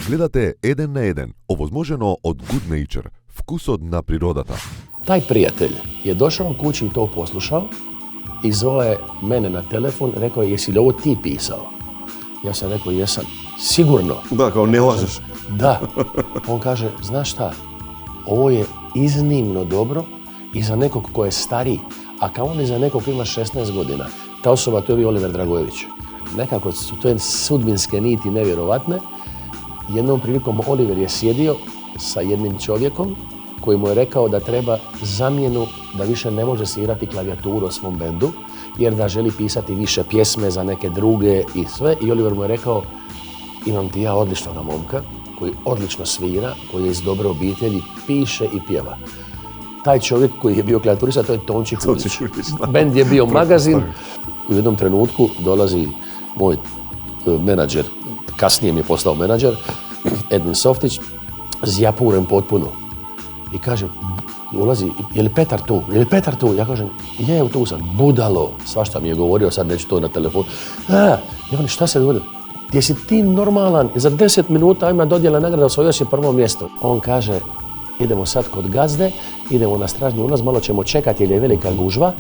Гледате Еден на еден, овозможено од Good Nature, вкусот на природата. Taj prijatelj je došao kući i to poslušao i zvao je mene na telefon, rekao je, jesi li ovo ti pisao? Ja sam rekao, jesam. Sigurno. Da, kao ne lažeš. Da. On kaže, znaš šta, ovo je iznimno dobro i za nekog ko je stariji, a kao on i za nekog ko ima 16 godina. Ta osoba, to je bio Oliver Dragojević. Nekako su to sudbinske niti nevjerovatne. Jednom prilikom Oliver je sjedio sa jednim čovjekom koji mu je rekao da treba zamjenu, da više ne može svirati klavijaturu o svom bendu, jer da želi pisati više pjesme za neke druge i sve. I Oliver mu je rekao, imam ti ja odličnog momka koji odlično svira, koji je iz dobre obitelji, piše i pjeva. Taj čovjek koji je bio klavijaturista, to je Tonči Hudić. Bend je bio magazin. U jednom trenutku dolazi moj menadžer, kasnije mi je postao menadžer, Edvin Softić, zjapuren potpuno. I kaže, ulazi, je li Petar tu? Je li Petar tu? Ja kažem, je, tu sam, budalo. Svašta mi je govorio, sad neću to na telefonu. Ja kažem, šta se dogodilo? Jesi ti normalan? Za 10 minuta ima dodjela nagrada, osvojio si prvo mjesto. On kaže, idemo sad kod gazde, idemo na stražnji ulaz, malo ćemo čekati jer je velika gužva.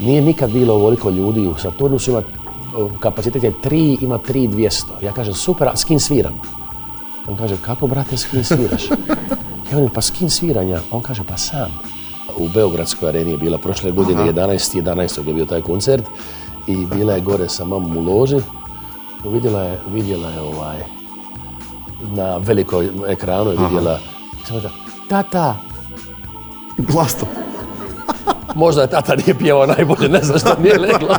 Nije nikad bilo ovoliko ljudi u Saturnusu, ima kapacitet je 3, ima 3200. Ja kažem, super, a s kim sviram? On kaže, kako brate s kim sviraš? Ja velim, pa s kim sviranja? On kaže, pa sam. U Beogradskoj areni je bila prošle godine, 11. je bio taj koncert i bila je gore sa mamom u loži. Vidjela je na velikoj ekranu je vidjela, sam rekao, tata! Glasno. Možda je tata nije pjevao najbolje, ne znam što nije leglo.